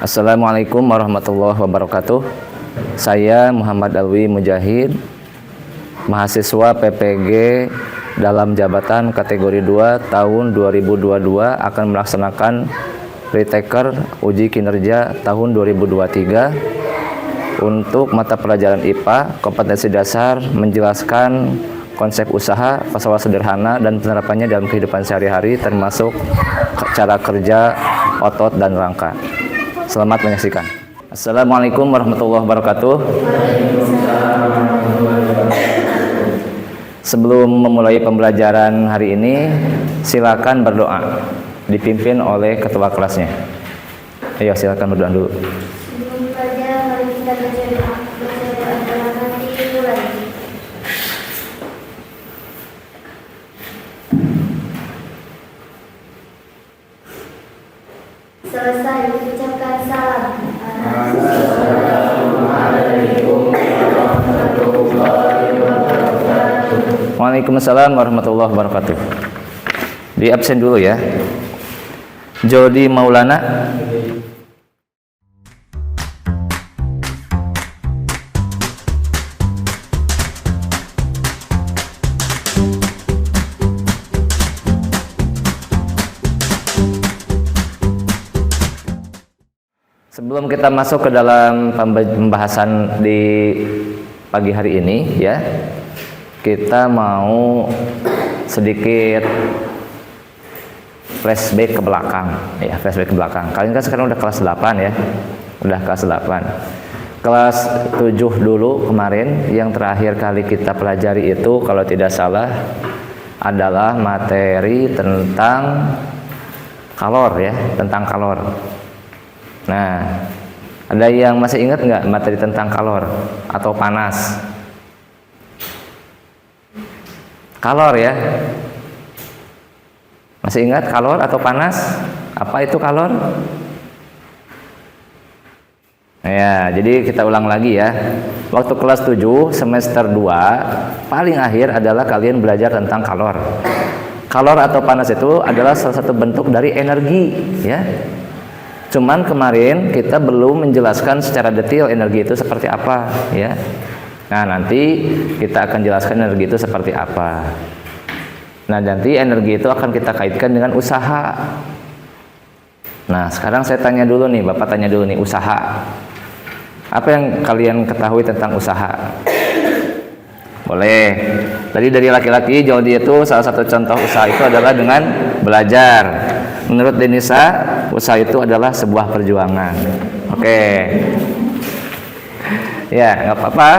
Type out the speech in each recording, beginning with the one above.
Assalamualaikum warahmatullahi wabarakatuh. Saya Muhammad Alwi Mujahid, mahasiswa PPG dalam jabatan kategori 2 tahun 2022 akan melaksanakan retaker uji kinerja tahun 2023 untuk mata pelajaran IPA, kompetensi dasar, menjelaskan konsep usaha, pasal sederhana dan penerapannya dalam kehidupan sehari-hari termasuk cara kerja otot dan rangka. Selamat menyaksikan. Assalamualaikum warahmatullahi wabarakatuh. Sebelum memulai pembelajaran hari ini, silakan berdoa dipimpin oleh ketua kelasnya. Ayo silakan berdoa dulu. Sebelum belajar, mari kita berdoa. Nanti mulai. Selesai diucapkan salam. Waalaikumsalam warahmatullahi wabarakatuh. Di absen dulu ya. Jody Maulana. Sebelum kita masuk ke dalam pembahasan di pagi hari ini ya, kita mau sedikit flashback ke belakang ya, flashback ke belakang. Kalian kan sekarang udah kelas 8 ya. Udah kelas 8. Kelas 7 dulu kemarin yang terakhir kali kita pelajari itu kalau tidak salah adalah materi tentang kalor ya, tentang kalor. Nah, ada yang masih ingat nggak materi tentang kalor atau panas? Kalor ya, masih ingat kalor atau panas? Apa itu kalor? Ya, jadi kita ulang lagi ya. Waktu kelas 7 semester 2 paling akhir adalah kalian belajar tentang kalor. Kalor atau panas itu adalah salah satu bentuk dari energi ya. Cuman kemarin kita belum menjelaskan secara detail energi itu seperti apa ya. Nah, nanti kita akan jelaskan energi itu seperti apa. Nah, nanti energi itu akan kita kaitkan dengan usaha. Nah, sekarang saya tanya dulu nih, Bapak tanya dulu nih, usaha. Apa yang kalian ketahui tentang usaha? Boleh. Tadi dari laki-laki, Jody itu salah satu contoh usaha itu adalah dengan belajar. Menurut Denisa, usaha itu adalah sebuah perjuangan. Oke. Ya, nggak apa-apa.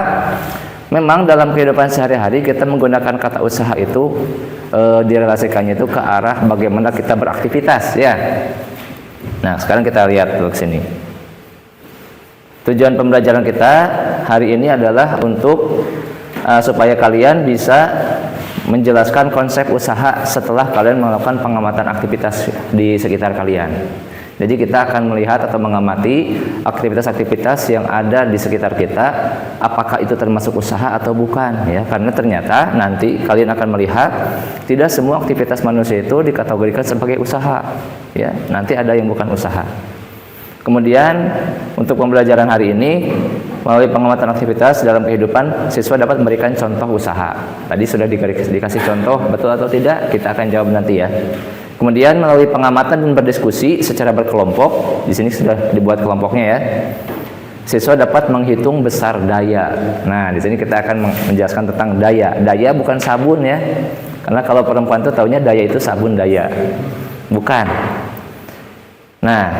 Memang dalam kehidupan sehari-hari kita menggunakan kata usaha itu direlasikannya itu ke arah bagaimana kita beraktivitas ya. Nah, sekarang kita lihat dulu ke sini. Tujuan pembelajaran kita hari ini adalah untuk supaya kalian bisa menjelaskan konsep usaha setelah kalian melakukan pengamatan aktivitas di sekitar kalian. Jadi kita akan melihat atau mengamati aktivitas-aktivitas yang ada di sekitar kita, apakah itu termasuk usaha atau bukan ya. Karena ternyata nanti kalian akan melihat tidak semua aktivitas manusia itu dikategorikan sebagai usaha ya. Nanti ada yang bukan usaha. Kemudian untuk pembelajaran hari ini melalui pengamatan aktivitas dalam kehidupan, siswa dapat memberikan contoh usaha. Tadi sudah dikasih contoh, betul atau tidak? Kita akan jawab nanti ya. Kemudian melalui pengamatan dan berdiskusi secara berkelompok, di sini sudah dibuat kelompoknya ya. Siswa dapat menghitung besar daya. Nah, di sini kita akan menjelaskan tentang daya. Daya bukan sabun ya. Karena kalau perempuan itu taunya daya itu sabun daya. Bukan. Nah,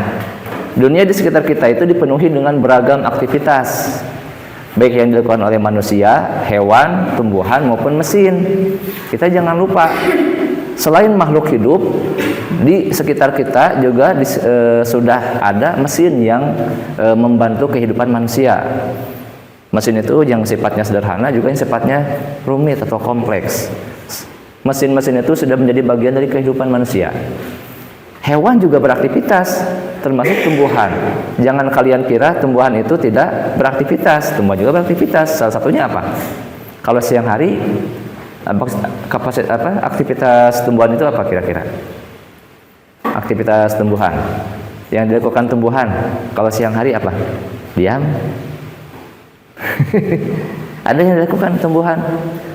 dunia di sekitar kita itu dipenuhi dengan beragam aktivitas, baik yang dilakukan oleh manusia, hewan, tumbuhan maupun mesin. Kita jangan lupa, selain makhluk hidup di sekitar kita juga sudah ada mesin yang membantu kehidupan manusia. Mesin itu yang sifatnya sederhana juga yang sifatnya rumit atau kompleks. Mesin-mesin itu sudah menjadi bagian dari kehidupan manusia. Hewan juga beraktivitas, termasuk tumbuhan. Jangan kalian kira tumbuhan itu tidak beraktivitas. Tumbuhan juga beraktivitas. Salah satunya apa? Kalau siang hari, aktivitas tumbuhan itu apa kira-kira? Aktivitas tumbuhan. Yang dilakukan tumbuhan kalau siang hari apa? Diam. Ada yang dilakukan tumbuhan,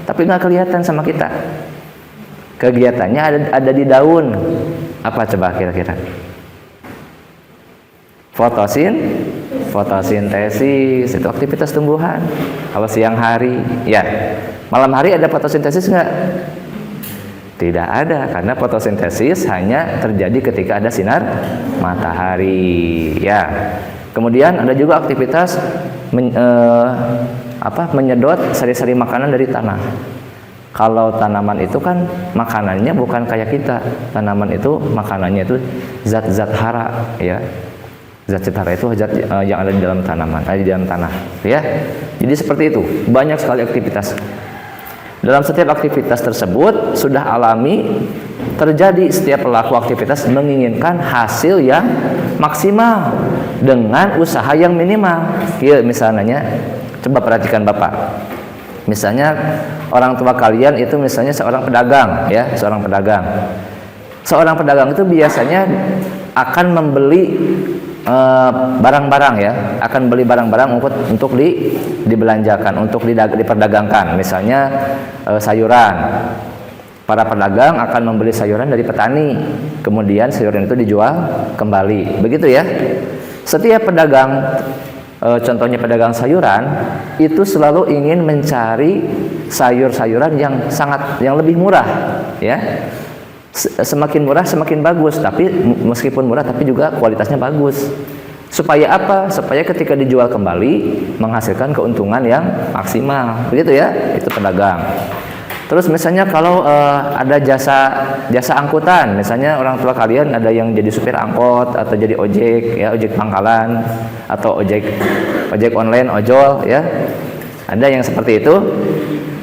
tapi nggak kelihatan sama kita. Kegiatannya ada di daun. Apa coba kira-kira? Fotosintesis itu aktivitas tumbuhan. Kalau siang hari, ya. Malam hari ada fotosintesis nggak? Tidak ada, karena fotosintesis hanya terjadi ketika ada sinar matahari. Ya. Kemudian ada juga aktivitas menyedot sari-sari makanan dari tanah. Kalau tanaman itu kan makanannya bukan kayak kita. Tanaman itu makanannya itu zat-zat hara, ya. Zat-zat hara itu zat yang ada di dalam tanaman, di dalam tanah, ya. Jadi seperti itu, banyak sekali aktivitas. Dalam setiap aktivitas tersebut sudah alami terjadi setiap pelaku aktivitas menginginkan hasil yang maksimal dengan usaha yang minimal. Ya, misalnya, coba perhatikan Bapak. Misalnya orang tua kalian itu misalnya seorang pedagang, ya, seorang pedagang. Seorang pedagang itu biasanya akan membeli barang-barang, ya, akan beli barang-barang untuk dibelanjakan, untuk diperdagangkan. Misalnya sayuran. Para pedagang akan membeli sayuran dari petani, kemudian sayuran itu dijual kembali. Begitu ya. Setiap pedagang, contohnya pedagang sayuran, itu selalu ingin mencari sayur-sayuran yang lebih murah, ya. Semakin murah semakin bagus, tapi meskipun murah tapi juga kualitasnya bagus. Supaya apa? Supaya ketika dijual kembali menghasilkan keuntungan yang maksimal. Begitu ya, itu pedagang. Terus misalnya kalau ada jasa angkutan, misalnya orang tua kalian ada yang jadi supir angkot atau jadi ojek, ya, ojek pangkalan atau ojek online, ojol, ya. Ada yang seperti itu.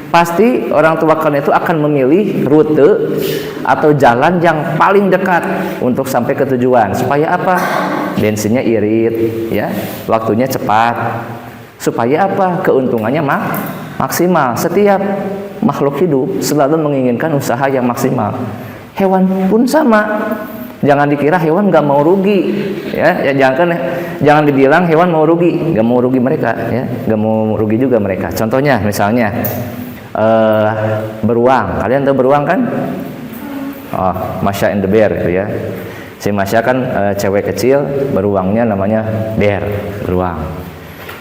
Pasti orang tua kalian itu akan memilih rute atau jalan yang paling dekat untuk sampai ke tujuan. Supaya apa? Bensinnya irit, ya, waktunya cepat. Supaya apa? Keuntungannya maksimal. Setiap makhluk hidup selalu menginginkan usaha yang maksimal. Hewan pun sama. Jangan dikira hewan nggak mau rugi, ya. Jangan dibilang hewan mau rugi, nggak mau rugi mereka, ya, nggak mau rugi juga mereka. Contohnya, misalnya beruang. Kalian tahu beruang kan? Oh, Masha and the Bear, gitu ya. Si Masha kan cewek kecil, beruangnya namanya Bear, beruang.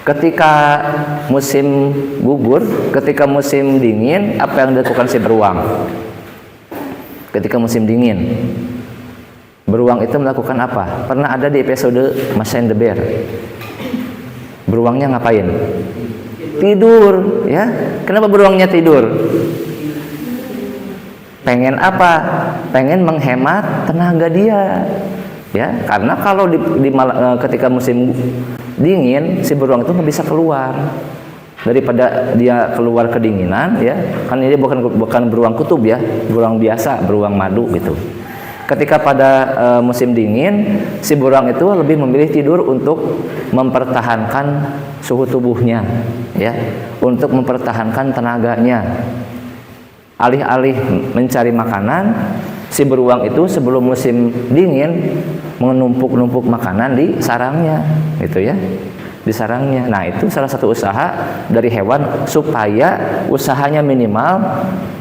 Ketika musim gugur, ketika musim dingin, apa yang dilakukan si beruang? Ketika musim dingin, beruang itu melakukan apa? Pernah ada di episode Masha and the Bear. Beruangnya ngapain? Tidur, ya. Kenapa beruangnya tidur? Pengen apa? Pengen menghemat tenaga dia, ya. Karena kalau ketika musim dingin, si beruang itu nggak bisa keluar. Daripada dia keluar kedinginan, ya. Kan ini bukan beruang kutub, ya, beruang biasa, beruang madu gitu. Ketika pada musim dingin, si beruang itu lebih memilih tidur untuk mempertahankan suhu tubuhnya, ya, untuk mempertahankan tenaganya. Alih-alih mencari makanan, si beruang itu sebelum musim dingin menumpuk-numpuk makanan di sarangnya, gitu ya, di sarangnya. Nah, itu salah satu usaha dari hewan supaya usahanya minimal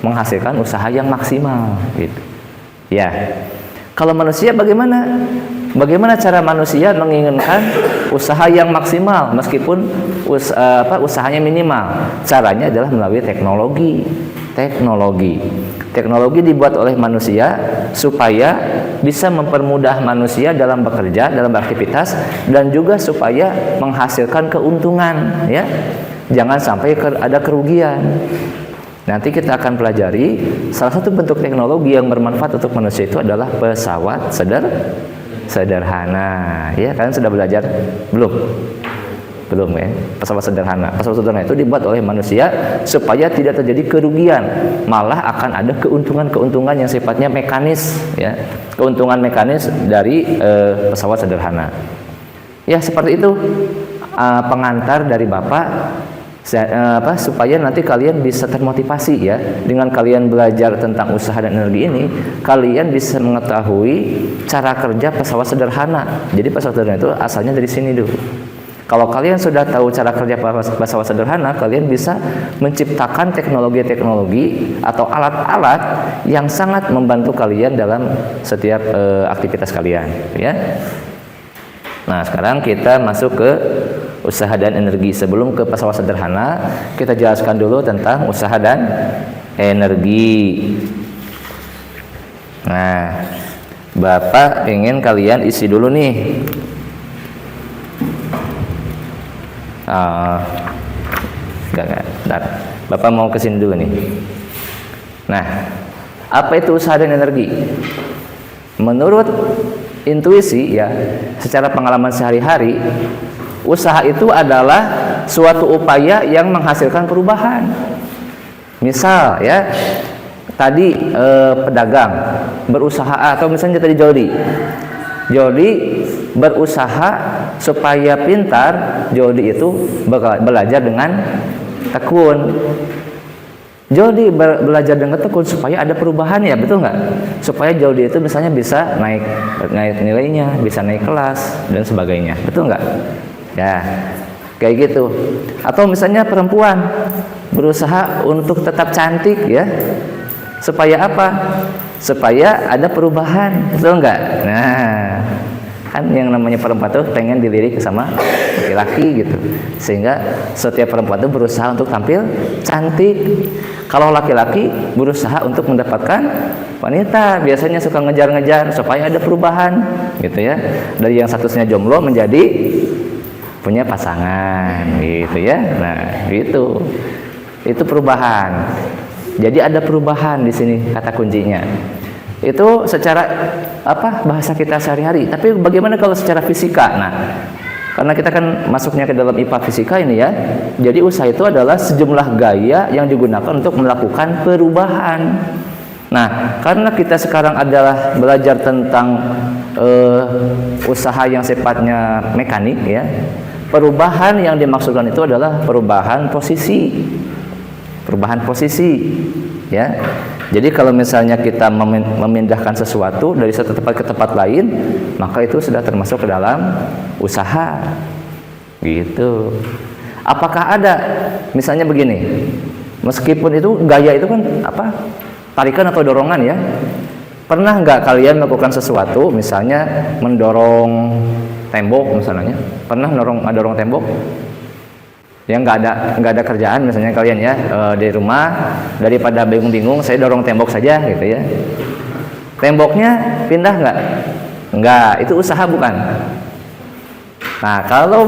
menghasilkan usaha yang maksimal, gitu. Ya. Kalau manusia bagaimana? Bagaimana cara manusia menginginkan usaha yang maksimal meskipun usahanya minimal? Caranya adalah melalui teknologi. Teknologi dibuat oleh manusia supaya bisa mempermudah manusia dalam bekerja, dalam beraktivitas, dan juga supaya menghasilkan keuntungan, ya. Jangan sampai ada kerugian. Nanti kita akan pelajari salah satu bentuk teknologi yang bermanfaat untuk manusia itu adalah pesawat sederhana. Ya, kalian sudah belajar belum? Belum, ya. Pesawat sederhana. Pesawat sederhana itu dibuat oleh manusia supaya tidak terjadi kerugian, malah akan ada keuntungan-keuntungan yang sifatnya mekanis, ya. Keuntungan mekanis dari pesawat sederhana. Ya, seperti itu pengantar dari Bapak supaya nanti kalian bisa termotivasi ya. Dengan kalian belajar tentang usaha dan energi ini, kalian bisa mengetahui cara kerja pesawat sederhana. Jadi pesawat sederhana itu asalnya dari sini dulu. Kalau kalian sudah tahu cara kerja pesawat sederhana, kalian bisa menciptakan teknologi-teknologi atau alat-alat yang sangat membantu kalian dalam setiap aktivitas kalian ya. Nah, sekarang kita masuk ke usaha dan energi. Sebelum ke pesawat sederhana, kita jelaskan dulu tentang usaha dan energi. Nah, Bapak ingin kalian isi dulu nih. Enggak. Bapak mau kesini dulu nih. Nah, apa itu usaha dan energi? Menurut intuisi ya, secara pengalaman sehari-hari, usaha itu adalah suatu upaya yang menghasilkan perubahan. Misal ya, tadi pedagang berusaha, atau misalnya tadi Jody berusaha supaya pintar. Jody itu belajar dengan tekun. Jody belajar dengan tekun supaya ada perubahan ya, betul nggak? Supaya Jody itu misalnya bisa naik nilainya, bisa naik kelas dan sebagainya, betul nggak? Ya, kayak gitu. Atau misalnya perempuan berusaha untuk tetap cantik ya, supaya apa? Supaya ada perubahan, betul nggak? Nah, kan yang namanya perempuan tuh pengen dilirik sama laki-laki gitu, sehingga setiap perempuan tuh berusaha untuk tampil cantik. Kalau laki-laki berusaha untuk mendapatkan wanita, biasanya suka ngejar-ngejar supaya ada perubahan gitu ya, dari yang statusnya jomblo menjadi punya pasangan gitu ya. Nah, itu perubahan. Jadi ada perubahan di sini kata kuncinya. Itu secara bahasa kita sehari-hari. Tapi bagaimana kalau secara fisika? Nah, karena kita kan masuknya ke dalam IPA fisika ini ya. Jadi usaha itu adalah sejumlah gaya yang digunakan untuk melakukan perubahan. Nah, karena kita sekarang adalah belajar tentang usaha yang sifatnya mekanik ya. Perubahan yang dimaksudkan itu adalah perubahan posisi. Perubahan posisi ya. Jadi kalau misalnya kita memindahkan sesuatu dari satu tempat ke tempat lain, maka itu sudah termasuk ke dalam usaha. Gitu. Apakah ada misalnya begini, meskipun itu gaya itu kan tarikan atau dorongan ya. Pernah nggak kalian melakukan sesuatu, misalnya mendorong tembok misalnya? Pernah dorong tembok? Yang nggak ada kerjaan misalnya kalian ya, di rumah, daripada bingung-bingung saya dorong tembok saja gitu ya. Temboknya pindah nggak? Nggak, itu usaha bukan? Nah, kalau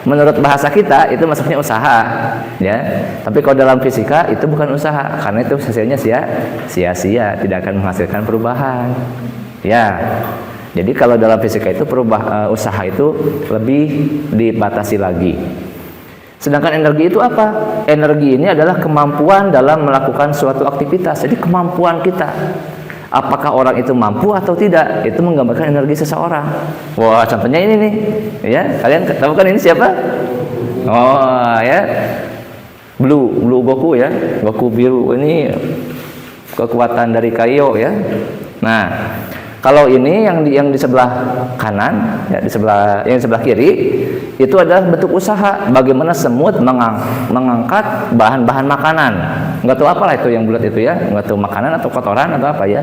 menurut bahasa kita itu maksudnya usaha ya. Tapi kalau dalam fisika itu bukan usaha, karena itu hasilnya sia-sia, tidak akan menghasilkan perubahan ya. Jadi kalau dalam fisika itu usaha itu lebih dibatasi lagi. Sedangkan energi itu apa? Energi ini adalah kemampuan dalam melakukan suatu aktivitas. Jadi kemampuan kita. Apakah orang itu mampu atau tidak? Itu menggambarkan energi seseorang. Wah, contohnya ini nih. Ya, kalian tahu kan ini siapa? Oh, ya. Blue Goku ya. Goku biru ini kekuatan dari Kaio ya. Nah, kalau ini yang di sebelah kanan, ya di sebelah kiri, itu adalah bentuk usaha. Bagaimana semut mengangkat bahan-bahan makanan. Nggak tahu apalah itu yang bulat itu ya, nggak tahu makanan atau kotoran atau apa ya.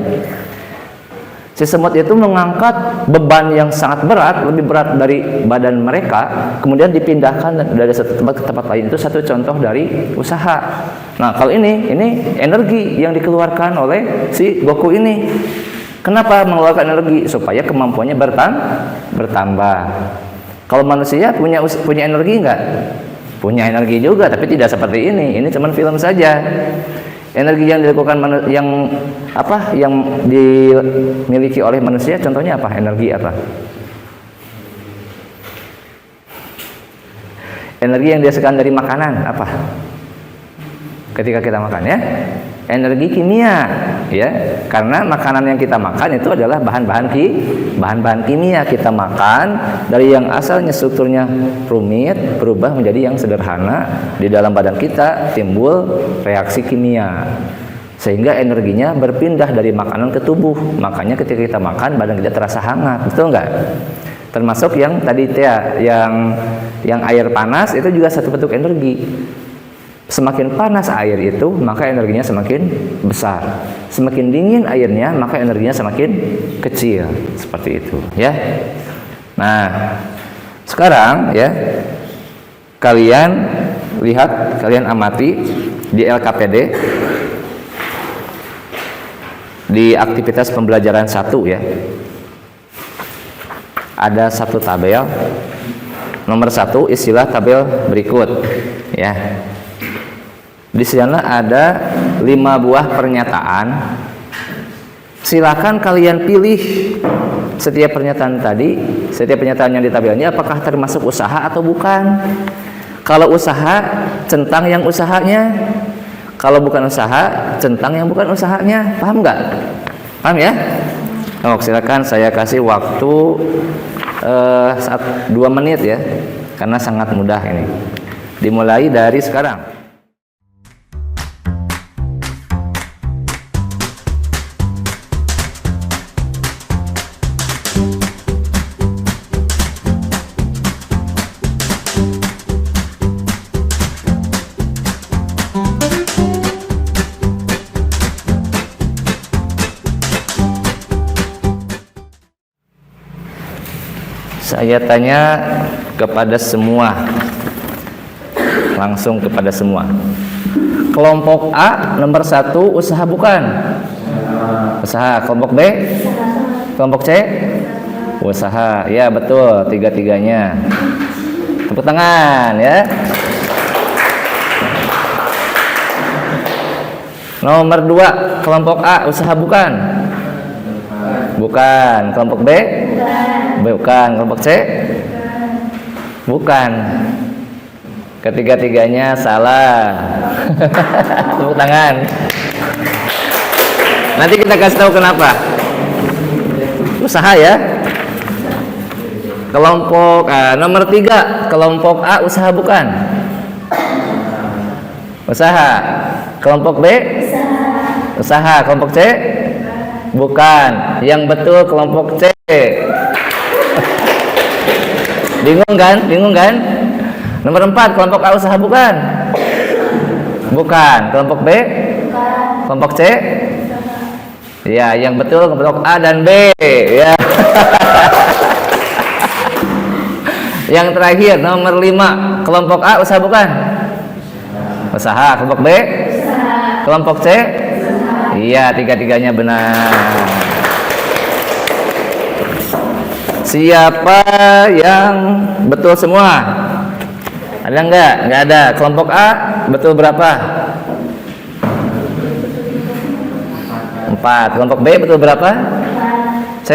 Si semut itu mengangkat beban yang sangat berat, lebih berat dari badan mereka, kemudian dipindahkan dari satu tempat ke tempat lain. Itu satu contoh dari usaha. Nah, kalau ini energi yang dikeluarkan oleh si Goku ini. Kenapa mengeluarkan energi? Supaya kemampuannya bertambah. Kalau manusia punya energi nggak? Punya energi juga, tapi tidak seperti ini. Ini cuma film saja. Energi yang dilakukan yang dimiliki oleh manusia, contohnya apa? Energi apa? Energi yang dihasilkan dari makanan apa? Ketika kita makan ya. energi kimia, ya, karena makanan yang kita makan itu adalah bahan-bahan kimia. Kita makan dari yang asalnya strukturnya rumit berubah menjadi yang sederhana, di dalam badan kita timbul reaksi kimia sehingga energinya berpindah dari makanan ke tubuh. Makanya ketika kita makan badan kita terasa hangat, betul nggak? Termasuk yang tadi yang air panas itu juga satu bentuk energi. Semakin panas air itu, maka energinya semakin besar. Semakin dingin airnya, maka energinya semakin kecil. Seperti itu, ya. Nah, sekarang ya, kalian lihat, kalian amati di LKPD, di aktivitas pembelajaran 1 ya. Ada satu tabel. Nomor 1, istilah tabel berikut, ya. Di sana ada 5 buah pernyataan. Silakan kalian pilih setiap pernyataan tadi, setiap pernyataan yang di tabelnya apakah termasuk usaha atau bukan. Kalau usaha, centang yang usahanya. Kalau bukan usaha, centang yang bukan usahanya. Paham nggak? Paham ya? Oh, silakan saya kasih waktu 2 menit ya, karena sangat mudah ini. Dimulai dari sekarang. Saya tanya kepada semua, langsung kepada semua. Kelompok A nomor 1 usaha bukan? Usaha. Kelompok B? Kelompok C? Usaha. Ya betul, tiga-tiganya. Tepuk tangan ya. Nomor 2 kelompok A usaha bukan? Bukan. Kelompok B? Bukan. Kelompok C? Bukan. Ketiga-tiganya salah. Tepuk tangan. Nanti kita kasih tahu kenapa. Usaha ya. Kelompok nomor 3, kelompok A usaha bukan? Usaha. Kelompok B? Usaha. Kelompok C? Bukan. Yang betul kelompok C. Bingung kan? Bingung kan? Nomor 4, kelompok A usaha bukan? Bukan. Kelompok B? Kelompok C? Ya, yang betul kelompok A dan B. Ya. Yang terakhir nomor 5, kelompok A usaha bukan? Usaha. Kelompok B? Kelompok C? Iya, tiga-tiganya benar. Siapa yang betul semua? Ada enggak? Enggak ada. Kelompok A betul berapa? 4. Kelompok B betul berapa? C?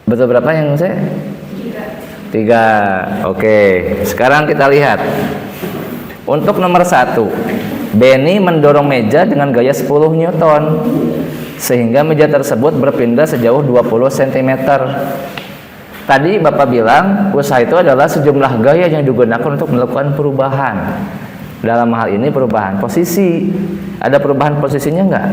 Betul berapa yang C? 3. Oke. Sekarang kita lihat. Untuk nomor 1, Benny mendorong meja dengan gaya 10 Newton sehingga meja tersebut berpindah sejauh 20 cm. Tadi Bapak bilang usaha itu adalah sejumlah gaya yang digunakan untuk melakukan perubahan. Dalam hal ini perubahan posisi. Ada perubahan posisinya enggak?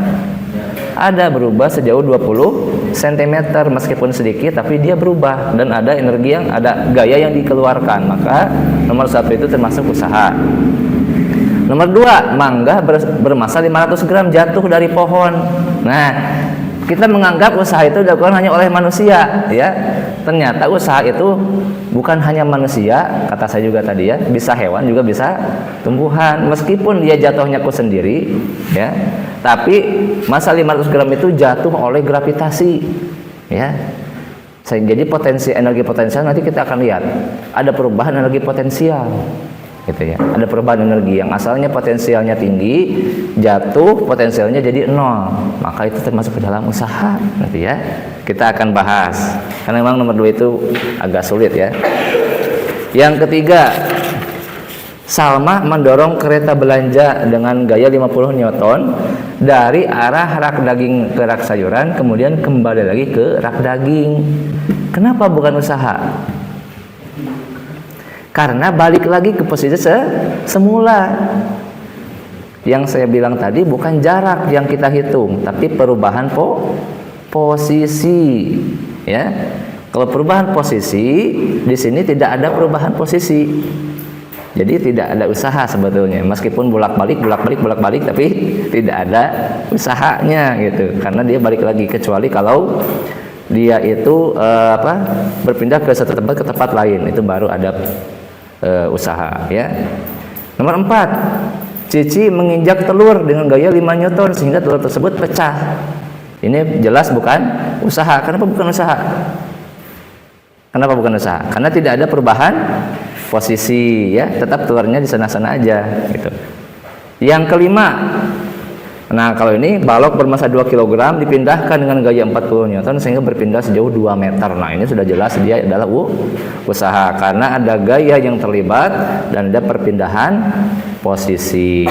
Ada, berubah sejauh 20 cm meskipun sedikit tapi dia berubah dan ada energi yang ada gaya yang dikeluarkan. Maka nomor 1 itu termasuk usaha. Nomor 2, mangga bermassa 500 gram jatuh dari pohon. Nah, kita menganggap usaha itu dilakukan hanya oleh manusia, ya. Ternyata usaha itu bukan hanya manusia, kata saya juga tadi ya, bisa hewan juga bisa tumbuhan. Meskipun dia jatuhnya ku sendiri, ya, tapi massa 500 gram itu jatuh oleh gravitasi, ya. Jadi potensi energi potensial nanti kita akan lihat. Ada perubahan energi potensial. Gitu ya. Ada perubahan energi yang asalnya potensialnya tinggi, jatuh potensialnya jadi 0. Maka itu termasuk ke dalam usaha nanti ya. Kita akan bahas. Karena memang nomor 2 itu agak sulit ya. Yang ketiga, Salma mendorong kereta belanja dengan gaya 50 Newton dari arah rak daging ke rak sayuran, kemudian kembali lagi ke rak daging. Kenapa bukan usaha? Karena balik lagi ke posisi semula. Yang saya bilang tadi bukan jarak yang kita hitung, tapi perubahan posisi, ya. Kalau perubahan posisi, di sini tidak ada perubahan posisi. Jadi tidak ada usaha sebetulnya, meskipun bolak-balik, tapi tidak ada usahanya gitu, karena dia balik lagi, kecuali kalau dia itu berpindah ke satu tempat ke tempat lain, itu baru ada usaha, ya. Nomor 4, Cici menginjak telur dengan gaya 5 Newton sehingga telur tersebut pecah. Ini jelas bukan usaha. Kenapa bukan usaha? Kenapa bukan usaha? Karena tidak ada perubahan posisi, ya, tetap telurnya di sana-sana aja gitu. Yang kelima, nah kalau ini balok bermasa 2 kg dipindahkan dengan gaya 40 Newton sehingga berpindah sejauh 2 meter. Nah ini sudah jelas dia adalah usaha, karena ada gaya yang terlibat dan ada perpindahan posisi.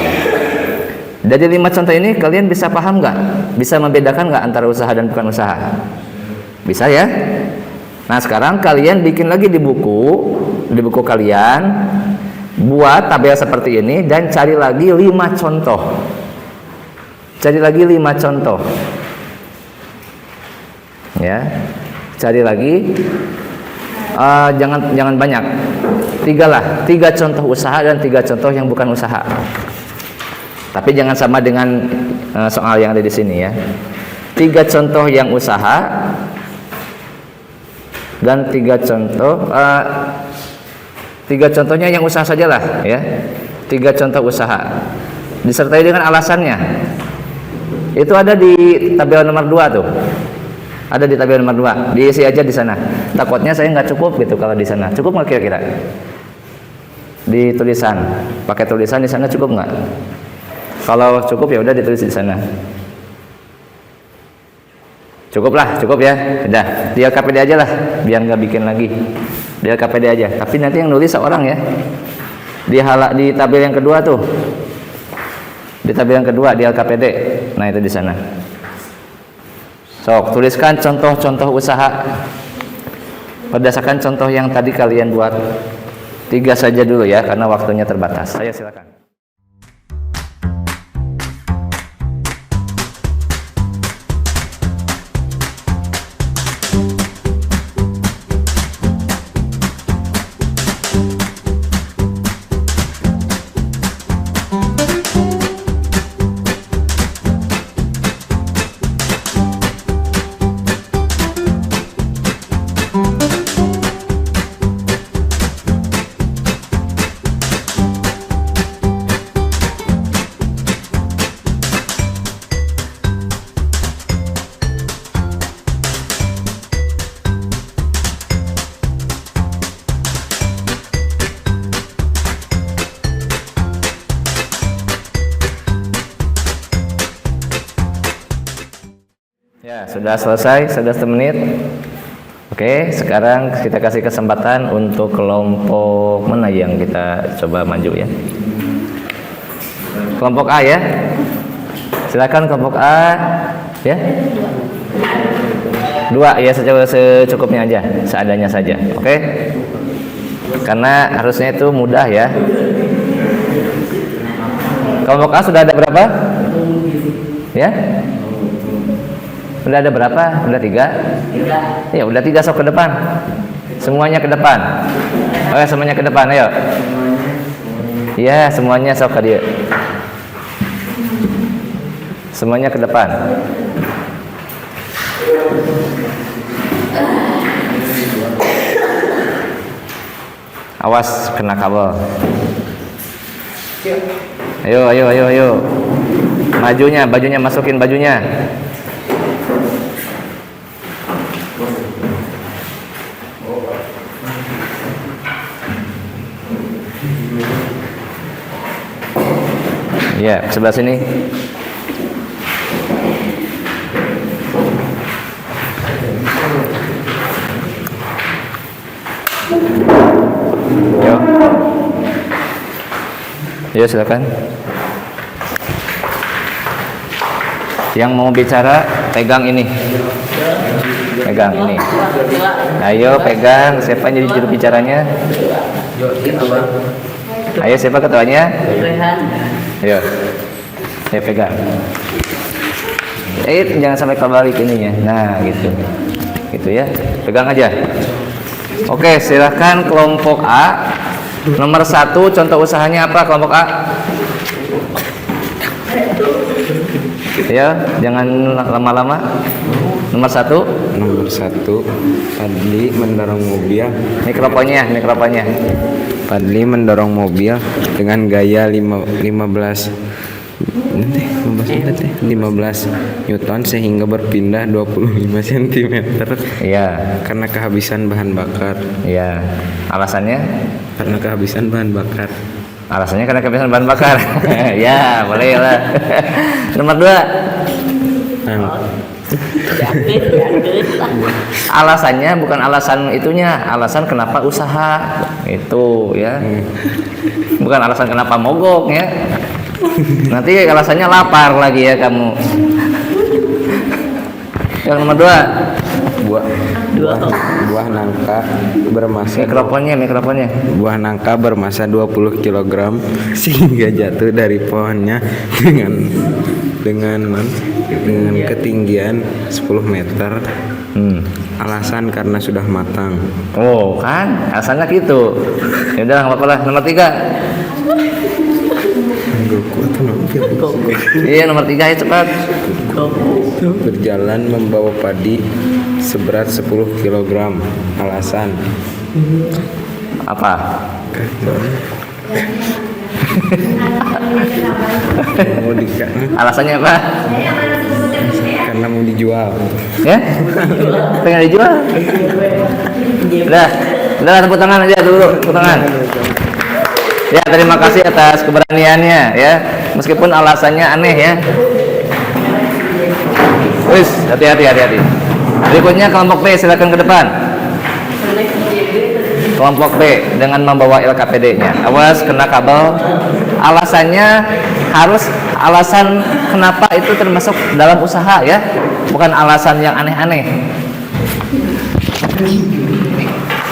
Dari 5 contoh ini kalian bisa paham nggak? Bisa membedakan nggak antara usaha dan bukan usaha? Bisa, ya? Nah sekarang kalian bikin lagi di buku kalian, buat tabel seperti ini dan cari lagi 5 contoh. Cari lagi 5 contoh. Ya. Cari lagi jangan banyak. 3 lah, 3 contoh usaha dan 3 contoh yang bukan usaha. Tapi jangan sama dengan soal yang ada di sini, ya. 3 contoh yang usaha dan 3 contoh 3 contohnya yang usaha sajalah, ya. 3 contoh usaha disertai dengan alasannya. Itu ada di tabel nomor 2 tuh. Ada di tabel nomor 2. Diisi aja di sana. Takutnya saya nggak cukup gitu kalau di sana. Cukup nggak kira-kira? Di tulisan. Pakai tulisan di sana cukup nggak? Kalau cukup ya udah ditulis di sana. Cukup ya. Udah, di LKPD aja lah, biar nggak bikin lagi. Di LKPD aja. Tapi nanti yang nulis seorang, ya. Di tabel yang kedua tuh. Di tabel yang kedua di LKPD. Nah, itu di sana. Sok, tuliskan contoh-contoh usaha berdasarkan contoh yang tadi kalian buat. 3 saja dulu, ya, karena waktunya terbatas. Saya silakan. Ya, sudah selesai, sudah 1 menit. Oke, sekarang kita kasih kesempatan untuk kelompok mana yang kita coba maju, ya. Kelompok A, ya. Silakan kelompok A, ya. 2, ya, secukupnya aja, seadanya saja. Oke. Karena harusnya itu mudah, ya. Kelompok A sudah ada berapa? Ya. Udah ada berapa? Udah 3? Ya, udah 3, sok ke depan. Semuanya ke depan. Oke, semuanya ke depan, ayo. Ya, semuanya sok ke dia. Semuanya ke depan. Awas kena kabel. Ayo. Bajunya masukin bajunya. Ya, sebelah sini. Yo. Ya, silakan. Yang mau bicara pegang ini. Pegang ini. Ayo pegang, siapa yang jadi juru bicaranya? Ayo, siapa ketuanya? Ayo. Ayo pegang. Jangan sampai kebalik ininya. Nah, gitu. Gitu ya. Pegang aja. Oke, silakan kelompok A. Nomor 1, contoh usahanya apa kelompok A? Ya, jangan lama-lama. Nomor 1. Nomor 1, Fadli mendorong mobil. Mikrofonnya. Fadli mendorong mobil dengan gaya 15 Newton sehingga berpindah 25 cm. Iya. Karena kehabisan bahan bakar. Iya. Alasannya? Karena kehabisan bahan bakar. Alasannya karena kehabisan bahan bakar. Ya, boleh lah. Nomor 2. Alasannya bukan alasan itunya, alasan kenapa usaha itu ya. Bukan alasan kenapa mogok ya. Nanti alasannya lapar lagi ya kamu. Yang nomor 2. Buah nangka bermasa Mikrofonnya. Buah nangka bermasa 20 kg sehingga jatuh dari pohonnya dengan ketinggian 10 meter. Alasan karena sudah matang. Oh, kan? Alasannya gitu. Ya udah, enggak apa-apa lah. Nomor 3. Iya, nomor 3 ya, cepat. Berjalan membawa padi seberat 10 kg. Alasan Apa? Alasannya apa? karena mau dijual. Ya? Pengen dijual? Udah tepuk tangan aja dulu, tepuk tangan. Ya, terima kasih atas keberaniannya ya. Meskipun alasannya aneh ya. Wis, hati-hati. Berikutnya kelompok B, silakan ke depan. Kelompok B dengan membawa LKPD-nya. Awas kena kabel. Alasan kenapa itu termasuk dalam usaha ya, bukan alasan yang aneh-aneh.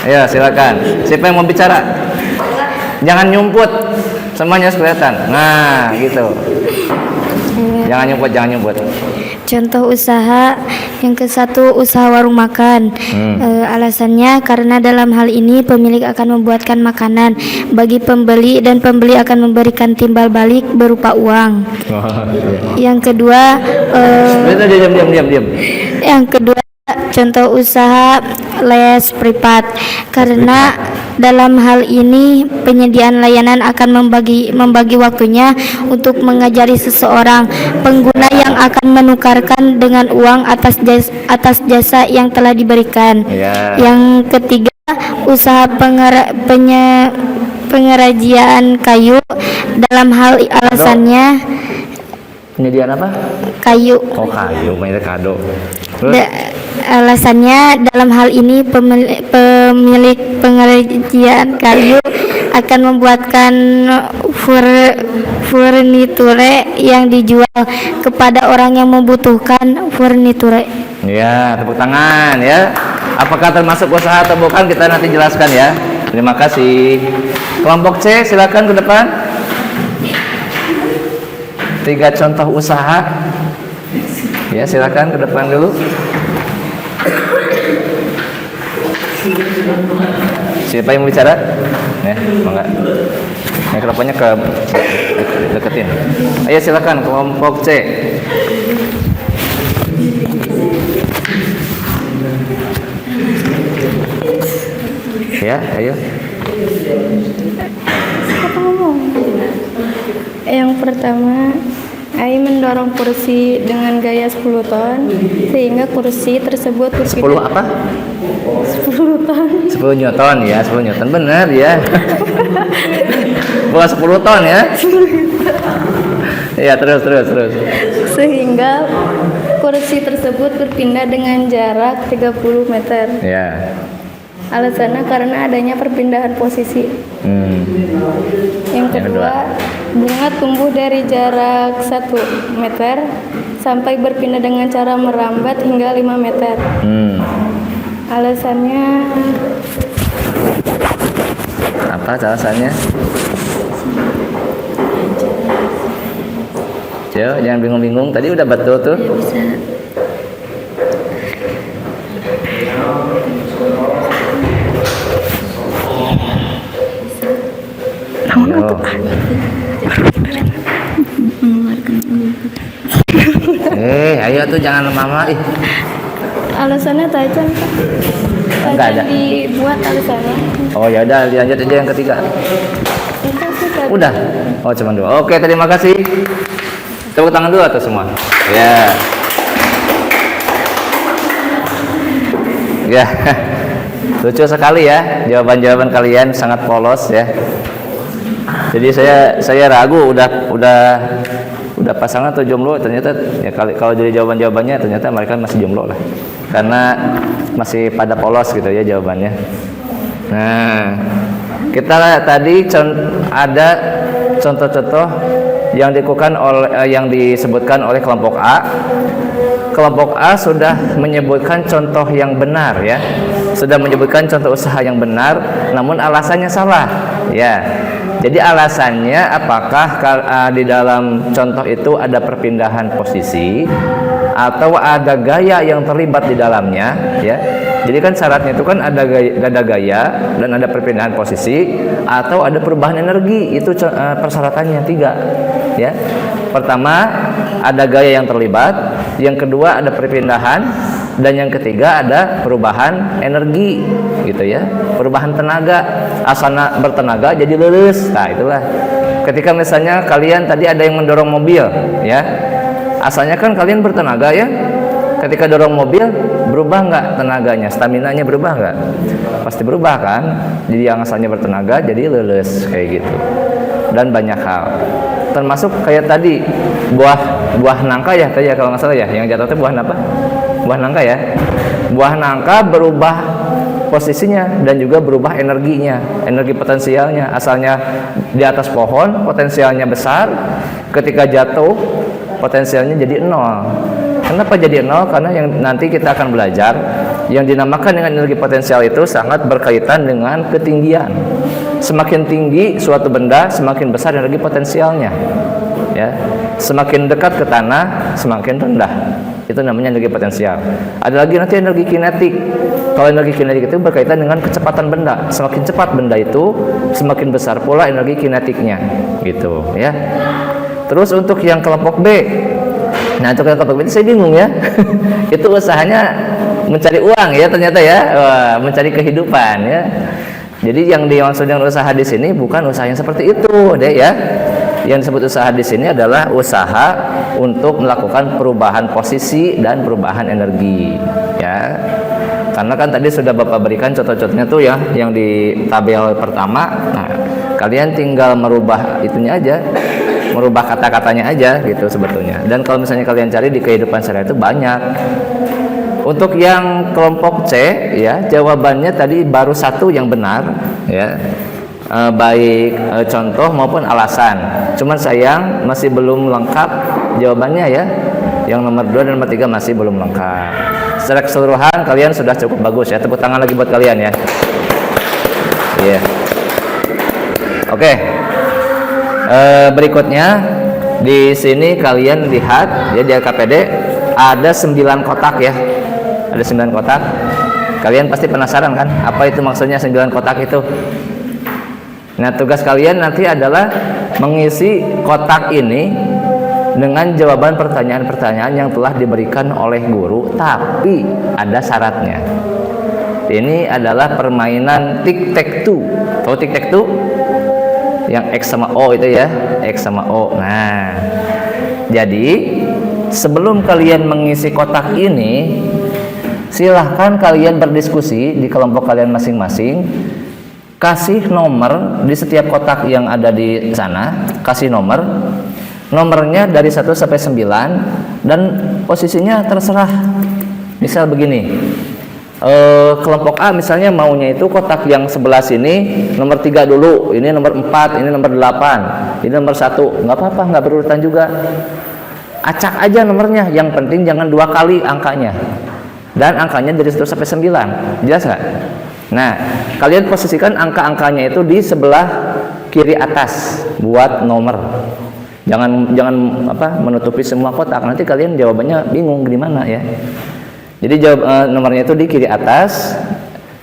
Ya, silakan. Siapa yang mau bicara? Jangan nyumput, semuanya harus kelihatan. Nah, gitu. Jangan nyumput. Contoh usaha yang ke-1, usaha warung makan. Alasannya karena dalam hal ini pemilik akan membuatkan makanan bagi pembeli dan pembeli akan memberikan timbal balik berupa uang. Yang kedua, diam. yang kedua contoh usaha les privat, karena dalam hal ini penyediaan layanan akan membagi waktunya untuk mengajari seseorang pengguna yang akan menukarkan dengan uang atas jasa yang telah diberikan. Ya. Yang ketiga, usaha pengrajin kayu, dalam hal alasannya Penyediaan apa? kayu. Oh, kayu, mainnya kado. Terus? Alasannya dalam hal ini pemilik pengrajin kayu akan membuatkan furniture yang dijual kepada orang yang membutuhkan furniture. Ya, tepuk tangan ya. Apakah termasuk usaha atau bukan, kita nanti jelaskan ya. Terima kasih. Kelompok C, silakan ke depan. 3 contoh usaha. Ya, silakan ke depan dulu. Siapa yang mau bicara? Ya, mangga. Mikrofonnya deketin. Ayo silakan kelompok C. Ya, ayo. Yang pertama, Ai mendorong kursi dengan gaya 10 ton sehingga kursi tersebut 10 apa? 10 ton 10 Newton ya, 10 Newton benar ya. Bukan 10 ton ya. Ya, terus. sehingga kursi tersebut berpindah dengan jarak 30 meter. Ya. Alasannya karena adanya perpindahan posisi. Yang kedua, bunga tumbuh dari jarak 1 meter sampai berpindah dengan cara merambat hingga 5 meter. Alasannya Apa alasannya? Jangan bingung-bingung. Tadi udah betul tuh. Ayo tuh jangan lama-lama. alasannya Taichan Pak. Enggak ada. Dibuat alasannya. Oh ya udah, lanjut aja yang ketiga. Itu sih tadi. Udah. Oh cuma 2. Oke, terima kasih. Tepuk tangan dulu atau semua. Ya. Ya. Lucu sekali ya jawaban-jawaban kalian, sangat polos ya. Jadi saya ragu udah pasangan atau jomblo, ternyata ya kalau dari jawabannya ternyata mereka masih jomblo lah. Karena masih pada polos gitu ya jawabannya. Nah, kita tadi ada contoh-contoh yang disebutkan oleh kelompok A. Kelompok A sudah menyebutkan contoh yang benar ya. Sudah menyebutkan contoh usaha yang benar, namun alasannya salah. Ya. Jadi alasannya apakah di dalam contoh itu ada perpindahan posisi atau ada gaya yang terlibat di dalamnya ya. Jadi kan syaratnya itu kan ada gaya dan ada perpindahan posisi atau ada perubahan energi. Itu persyaratannya 3 ya. Pertama ada gaya yang terlibat, yang kedua ada perpindahan, dan yang ketiga ada perubahan energi gitu ya, perubahan tenaga. Asana bertenaga jadi lulus. Nah itulah ketika misalnya kalian tadi ada yang mendorong mobil ya, asalnya kan kalian bertenaga ya, ketika dorong mobil berubah nggak tenaganya, staminanya berubah nggak? Pasti berubah kan. Jadi yang asalnya bertenaga jadi lulus kayak gitu. Dan banyak hal, termasuk kayak tadi buah nangka ya tadi ya, kalau nggak salah ya, yang jatuh itu buah apa? Buah nangka ya. Buah nangka berubah posisinya dan juga berubah energinya, energi potensialnya. Asalnya di atas pohon potensialnya besar, ketika jatuh potensialnya jadi 0. Kenapa jadi 0? Karena yang nanti kita akan belajar yang dinamakan dengan energi potensial itu sangat berkaitan dengan ketinggian. Semakin tinggi suatu benda, semakin besar energi potensialnya ya. Semakin dekat ke tanah, semakin rendah. Itu namanya energi potensial. Ada lagi nanti energi kinetik. Kalau energi kinetik itu berkaitan dengan kecepatan benda. Semakin cepat benda itu, semakin besar pula energi kinetiknya, gitu ya. Terus untuk yang kelompok B, nah untuk yang kelompok B itu saya bingung ya. Itu usahanya mencari uang ya ternyata ya. Wah, mencari kehidupan ya. Jadi yang dimaksud dengan usaha di sini bukan usaha yang seperti itu, deh ya. Yang disebut usaha di sini adalah usaha untuk melakukan perubahan posisi dan perubahan energi ya. Karena kan tadi sudah Bapak berikan contoh-contohnya tuh ya yang di tabel pertama. Nah, kalian tinggal merubah itunya aja, merubah kata-katanya aja gitu sebetulnya. Dan kalau misalnya kalian cari di kehidupan sehari-hari itu banyak. Untuk yang kelompok C ya, jawabannya tadi baru 1 yang benar ya. Baik contoh maupun alasan. Cuman sayang masih belum lengkap jawabannya ya. Yang nomor 2 dan nomor 3 masih belum lengkap. Secara keseluruhan kalian sudah cukup bagus ya. Tepuk tangan lagi buat kalian ya. Iya. Oke. Berikutnya di sini kalian lihat ya di LKPD ada 9 kotak ya. Ada 9 kotak. Kalian pasti penasaran kan? Apa itu maksudnya 9 kotak itu? Nah, tugas kalian nanti adalah mengisi kotak ini dengan jawaban pertanyaan-pertanyaan yang telah diberikan oleh guru, tapi ada syaratnya. Ini adalah permainan tic-tac-toe. Tahu tic-tac-toe? Yang X sama O itu ya, X sama O. Nah, jadi sebelum kalian mengisi kotak ini, silahkan kalian berdiskusi di kelompok kalian masing-masing. Kasih nomor di setiap kotak yang ada di sana, kasih nomornya dari 1 sampai 9 dan posisinya terserah. Misal begini, kelompok A misalnya maunya itu kotak yang sebelah sini nomor 3 dulu, ini nomor 4, ini nomor 8, ini nomor 1. Nggak apa-apa, nggak berurutan juga. Acak aja nomornya, yang penting jangan 2 kali angkanya. Dan angkanya dari 1 sampai 9. Jelas nggak? Nah, kalian posisikan angka-angkanya itu di sebelah kiri atas buat nomor. Jangan menutupi semua kotak, nanti kalian jawabannya bingung di mana ya. Jadi nomornya itu di kiri atas,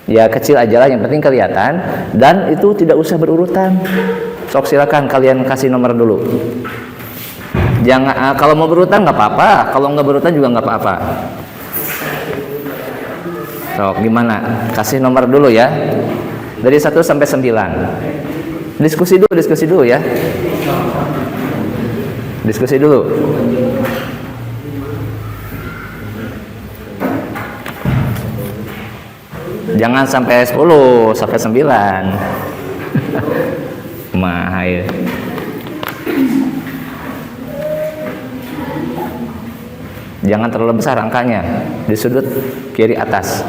ya kecil aja lah, yang penting kelihatan, dan itu tidak usah berurutan. Sok silakan kalian kasih nomor dulu. Jangan kalau mau berurutan nggak apa-apa, kalau nggak berurutan juga nggak apa-apa. Sok gimana? Kasih nomor dulu ya, dari 1 sampai 9. Diskusi dulu ya. Diskusi dulu. Jangan sampai 10, sampai 9. Mahal. Jangan terlalu besar angkanya, di sudut kiri atas.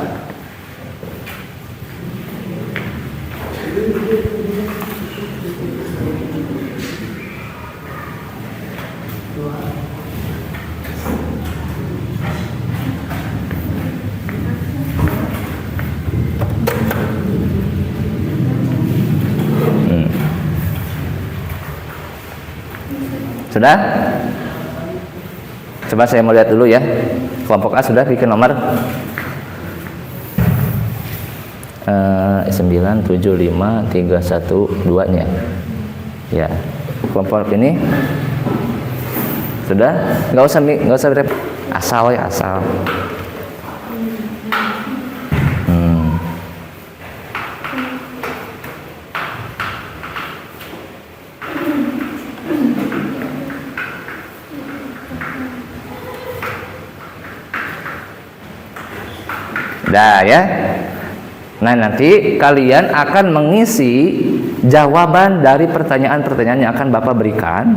Sudah? Coba saya mau lihat dulu ya. Kelompok A sudah bikin nomor 97531 nya. Ya. Kelompok ini sudah? Nggak usah repot. Asal ya, asal. Dah ya. Nah, nanti kalian akan mengisi jawaban dari pertanyaan-pertanyaan yang akan Bapak berikan,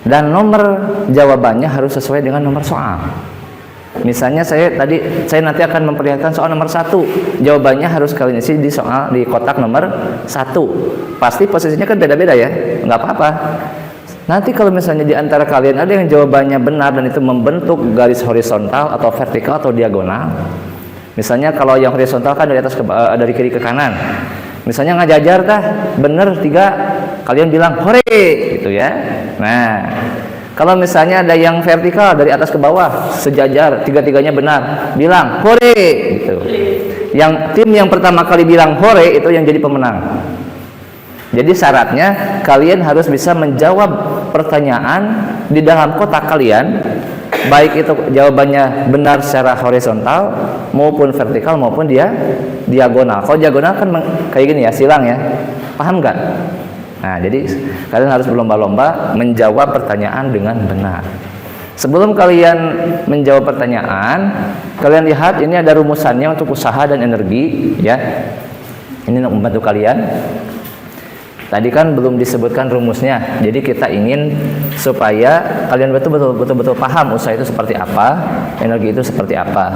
dan nomor jawabannya harus sesuai dengan nomor soal. Misalnya saya nanti akan memperlihatkan soal nomor 1. Jawabannya harus kalian isi di kotak nomor 1. Pasti posisinya kan beda-beda ya. Nggak apa-apa. Nanti kalau misalnya di antara kalian ada yang jawabannya benar dan itu membentuk garis horizontal atau vertikal atau diagonal. Misalnya kalau yang horizontal kan dari kiri ke kanan. Misalnya ngajajar bener 3, kalian bilang hore gitu ya. Nah, kalau misalnya ada yang vertikal dari atas ke bawah sejajar, 3-3-nya benar, bilang hore gitu. Tim yang pertama kali bilang hore itu yang jadi pemenang. Jadi syaratnya kalian harus bisa menjawab pertanyaan di dalam kotak kalian, baik itu jawabannya benar secara horizontal maupun vertikal maupun diagonal. Kalau diagonal kan kayak gini ya, silang ya. Paham nggak? Nah, jadi kalian harus berlomba-lomba menjawab pertanyaan dengan benar. Sebelum kalian menjawab pertanyaan, kalian lihat ini ada rumusannya untuk usaha dan energi ya. Ini untuk membantu kalian. Tadi kan belum disebutkan rumusnya, jadi kita ingin supaya kalian betul-betul paham usaha itu seperti apa, energi itu seperti apa.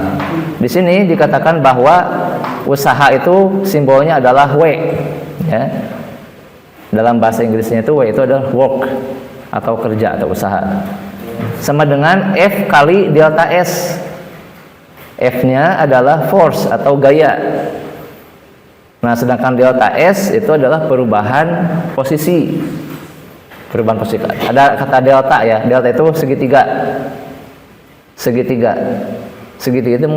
Di sini dikatakan bahwa usaha itu simbolnya adalah W, ya. Dalam bahasa Inggrisnya itu W itu adalah work atau kerja atau usaha. Sama dengan F kali delta S. F-nya adalah force atau gaya. Nah, sedangkan delta S itu adalah perubahan posisi. Perubahan posisi. Ada kata delta ya. Delta itu segitiga. Segitiga itu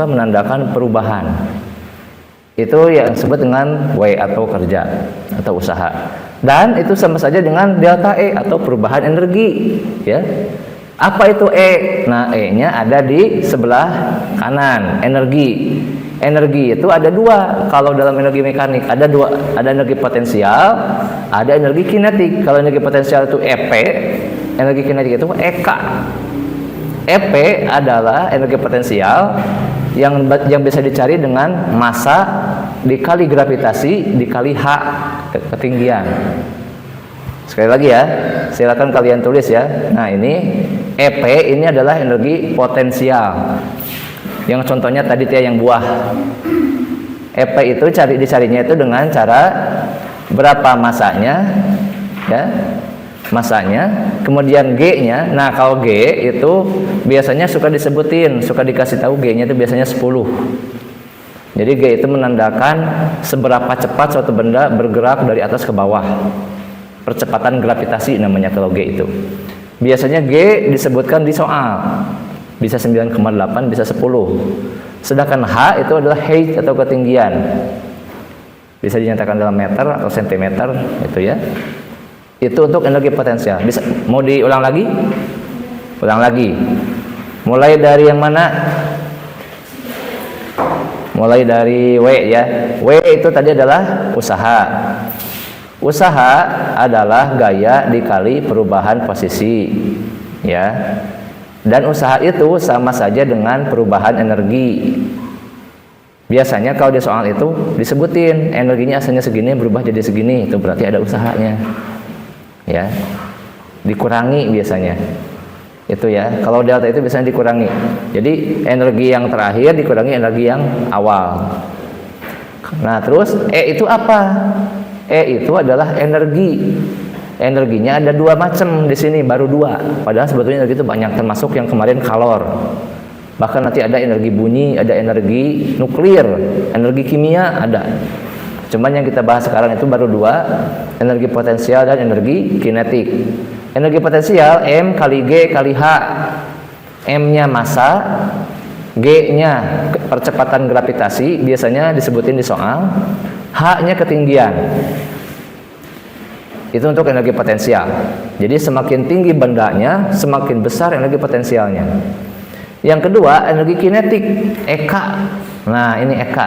menandakan perubahan. Itu yang disebut dengan W atau kerja atau usaha. Dan itu sama saja dengan delta E atau perubahan energi, ya. Apa itu E? Nah, E-nya ada di sebelah kanan, energi. Energi itu ada 2. Kalau dalam energi mekanik ada 2, ada energi potensial, ada energi kinetik. Kalau energi potensial itu EP, energi kinetik itu EK. EP adalah energi potensial yang bisa dicari dengan massa dikali gravitasi dikali H ketinggian. Sekali lagi ya, silakan kalian tulis ya. Nah, ini EP ini adalah energi potensial. Yang contohnya tadi yang buah. EP itu dicarinya itu dengan cara berapa masanya, ya, masanya, kemudian G-nya. Nah, kalau G itu biasanya suka disebutin, suka dikasih tahu G-nya itu biasanya 10. Jadi G itu menandakan seberapa cepat suatu benda bergerak dari atas ke bawah. Percepatan gravitasi namanya kalau G itu. Biasanya G disebutkan di soal. Bisa 9,8, bisa 10. Sedangkan H itu adalah height atau ketinggian. Bisa dinyatakan dalam meter atau sentimeter, itu ya. Itu untuk energi potensial. Bisa mau diulang lagi? Ulang lagi. Mulai dari yang mana? Mulai dari W ya. W itu tadi adalah usaha. Usaha adalah gaya dikali perubahan posisi, ya. Dan usaha itu sama saja dengan perubahan energi. Biasanya kalau di soal itu disebutin energinya asalnya segini berubah jadi segini, itu berarti ada usahanya. Ya. Dikurangi biasanya. Itu ya. Kalau delta itu biasanya dikurangi. Jadi energi yang terakhir dikurangi energi yang awal. Nah, terus E itu apa? E itu adalah energi. Energinya ada 2 macam di sini, baru 2. Padahal sebetulnya energi itu banyak, termasuk yang kemarin kalor. Bahkan nanti ada energi bunyi, ada energi nuklir, energi kimia ada. Cuman yang kita bahas sekarang itu baru 2, energi potensial dan energi kinetik. Energi potensial M kali G kali H. M-nya massa, G-nya percepatan gravitasi, biasanya disebutin di soal. H-nya ketinggian. Itu untuk energi potensial. Jadi semakin tinggi bendanya, semakin besar energi potensialnya. Yang kedua, energi kinetik, EK. Nah, ini EK.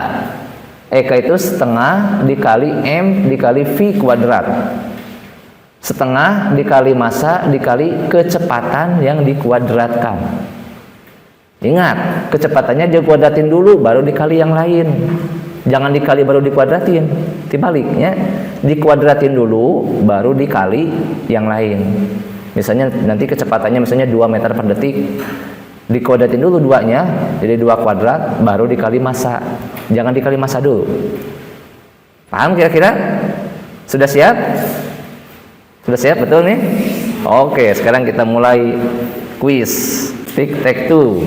EK itu setengah dikali M dikali V kuadrat. Setengah dikali massa dikali kecepatan yang dikuadratkan. Ingat, kecepatannya dikuadratin dulu baru dikali yang lain. Jangan dikali baru dikuadratin. Dibaliknya, dikuadratin dulu baru dikali yang lain. Misalnya nanti kecepatannya misalnya 2 meter per detik. Dikuadratin dulu 2-nya, jadi 2 kuadrat baru dikali massa. Jangan dikali massa dulu. Paham kira-kira? Sudah siap? Sudah siap betul nih? Oke, sekarang kita mulai quiz. Tic tac toe.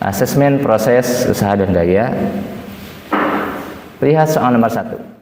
Asesmen proses usaha dan daya. Lihat soal nomor 1.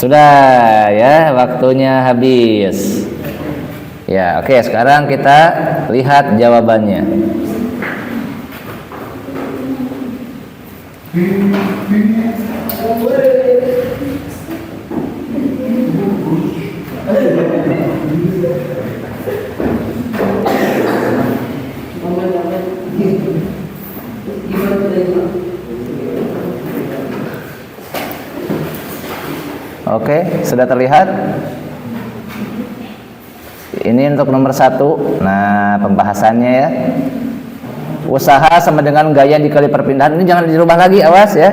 Sudah ya, waktunya habis. Ya, oke, sekarang kita lihat jawabannya. Oke, sudah terlihat? Ini untuk nomor 1. Nah, pembahasannya ya. Usaha sama dengan gaya dikali perpindahan. Ini jangan dirubah lagi, awas ya.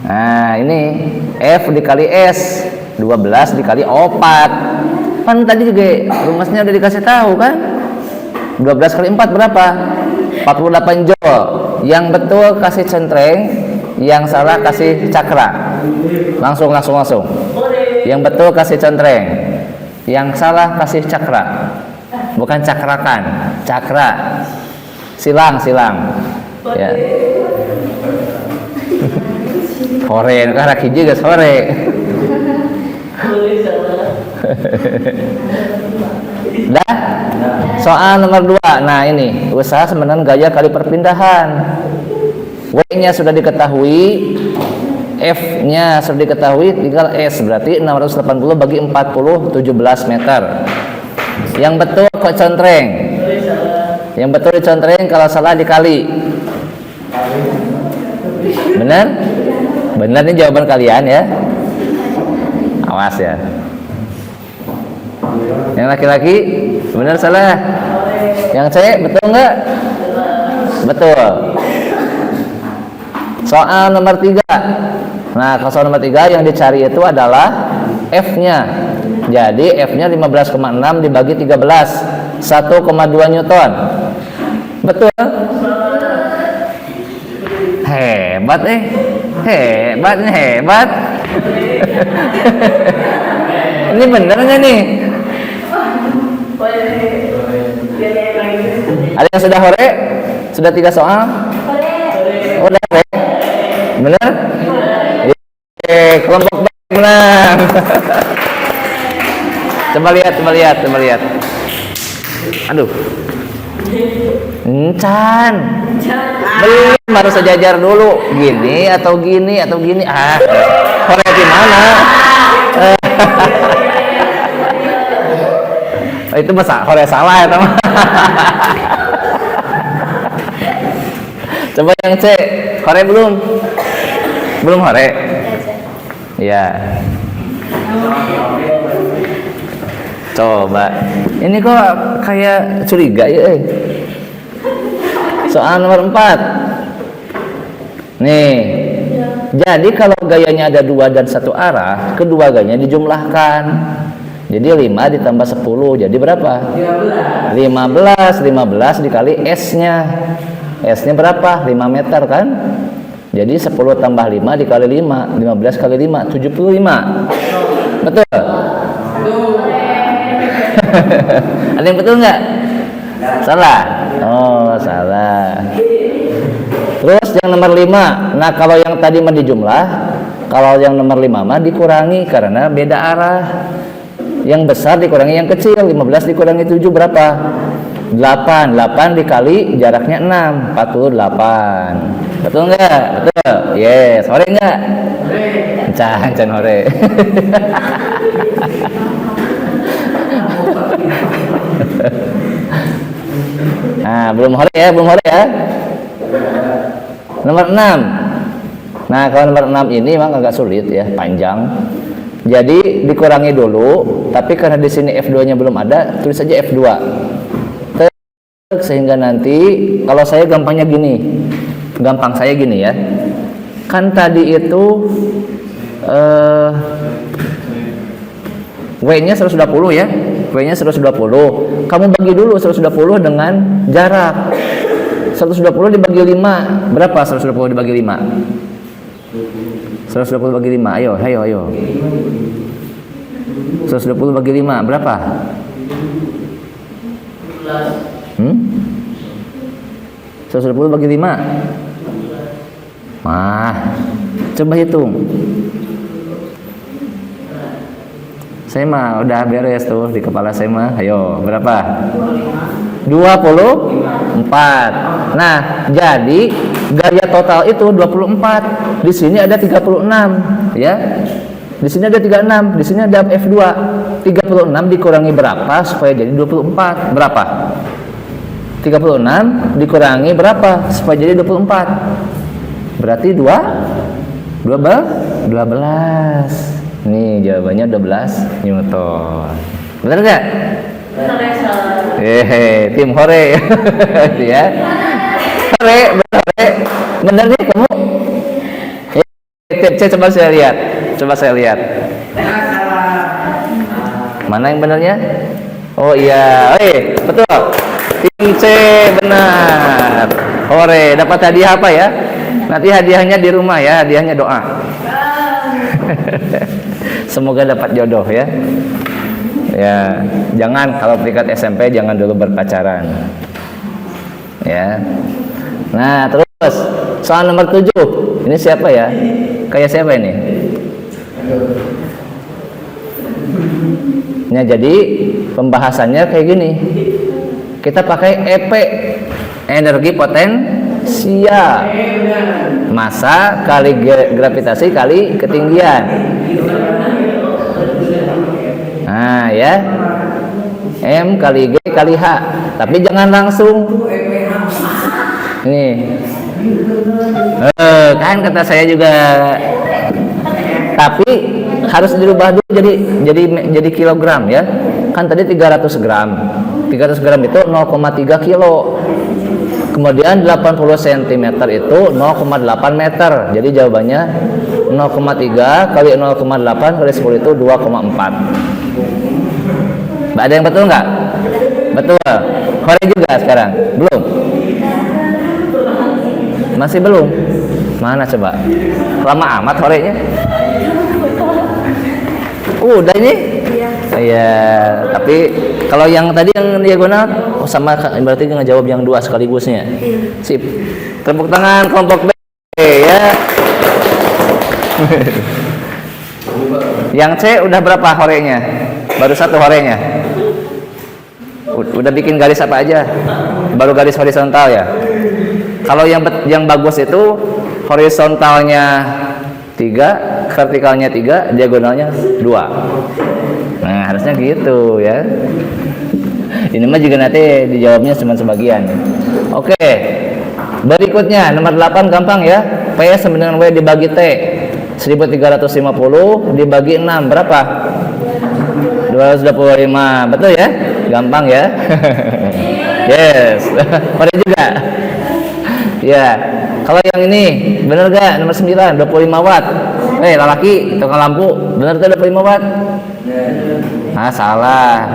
Nah, ini F dikali S, 12 dikali 4. Kan tadi juga rumusnya udah dikasih tahu kan? 12 kali 4 berapa? 48 joule. Yang betul kasih centreng, yang salah kasih cakra. Langsung. Yang betul kasih centreng, yang salah kasih cakra. Bukan cakrakan, cakra. Silang. Ya. Sore, karena hiji geus sore. Dah. Soal nomor 2. Nah, ini usaha sama dengan gaya kali perpindahan. W-nya sudah diketahui, F-nya sudah diketahui, tinggal S, berarti 680 bagi 40, 17 meter. Yang betul kok contreng. Yang betul dicontreng, kalau salah dikali. Benar? Benar, ini jawaban kalian ya. Awas ya. Yang laki-laki benar salah. Yang cewek betul nggak? Betul. Soal nomor 3. Nah, kalau soal nomor 3 yang dicari itu adalah F-nya. Jadi F-nya 15,6 dibagi 13, 1,2 Newton. Betul? Hebat hebat. Ini bener nggak nih? Ada yang sudah hore? Sudah 3 soal? Udah hore? Bener? Kelompok menang. Coba lihat. Aduh. Encan. Belum, harus sejajar dulu. Gini atau gini. Hore gimana? Itu masa hore salah ya teman. Coba yang C. Hore belum? Belum hore? Ya. Coba. Ini kok kayak curiga ya. Soal nomor 4. Nih. Jadi kalau gayanya ada 2 dan 1 arah, kedua gayanya dijumlahkan. Jadi 5 ditambah 10, jadi berapa? 15 dikali S-nya. S-nya berapa? 5 meter kan? Jadi 10 tambah 5 dikali 5, 15 kali 5, 75. Betul? Ada yang betul nggak? Salah? Oh, salah. Terus yang nomor 5. Nah, kalau yang tadi mah dijumlah, kalau yang nomor 5 mah dikurangi karena beda arah. Yang besar dikurangi yang kecil. 15 dikurangi 7 berapa? 8 dikali jaraknya 6, 48. Betul nggak? Betul. Yes. Hore nggak? Can hore. Nah, belum hore ya. Nomor 6. Nah, kalau nomor 6 ini memang agak sulit ya, panjang. Jadi dikurangi dulu, tapi karena di sini F2-nya belum ada, tulis saja F2. Sehingga nanti kalau saya gampang saya gini ya. Kan tadi itu W-nya 120 ya. W-nya 120. Kamu bagi dulu 120 dengan jarak. 120 dibagi 5. Berapa 120 dibagi 5? 120 bagi 5. Ayo. 120 bagi 5 berapa? 120 bagi 5. Coba hitung. Saya mah udah beres tuh di kepala saya mah. Ayo, berapa? 24. Nah, jadi gaya total itu 24. Di sini ada 36, ya. Di sini ada 36, di sini ada F2. 36 dikurangi berapa supaya jadi 24? Berapa? 36 dikurangi berapa supaya jadi 24? Berarti 12. Nih jawabannya 12 Newton. Benar enggak? Tim hore. Ya. Hore, benar nih kamu? Coba saya lihat. Mana yang benarnya? Oh iya, betul. Tim C benar. Hore, dapat hadiah apa ya? Nanti hadiahnya di rumah ya, hadiahnya doa. Semoga dapat jodoh ya. Ya, jangan kalau tingkat SMP jangan dulu berpacaran. Ya. Nah, terus soal nomor 7. Ini siapa ya? Kayak siapa ini? Nah, jadi pembahasannya kayak gini. Kita pakai EP, energi potensial. Massa kali gravitasi kali ketinggian. Nah, ya. M kali G kali H. Tapi jangan langsung. Ini. Kan kata saya juga. Tapi harus dirubah dulu jadi kilogram ya. Kan tadi 300 gram. 300 gram itu 0,3 kilo. Kemudian 80 cm itu 0,8 meter. Jadi jawabannya 0,3 kali 0,8 kali 10 itu 2,4. Ada yang betul nggak? Betul. Hore juga sekarang? Belum? Masih belum? Mana coba? Lama amat horenya? Udah ini? Iya, tapi kalau yang tadi yang diagonal sama berarti ngejawab yang 2 sekaligusnya. Sip. Tepuk tangan kelompok B ya. Yang C udah berapa horenya? Baru 1 horenya. Udah bikin garis apa aja? Baru garis horizontal ya. Kalau yang bagus itu horizontalnya 3, vertikalnya 3, diagonalnya 2. Nah, harusnya gitu ya. Ini mah juga nanti dijawabnya cuma sebagian. Oke. Berikutnya nomor 8 gampang ya. P sama dengan W dibagi T. 1350 dibagi 6 berapa? 225. Betul ya? Gampang ya. Yes. Pada juga. Ya. Kalau yang ini benar gak? Nomor 9 25 watt. Lelaki tukang lampu, benar tuh 25 watt? Nah, salah.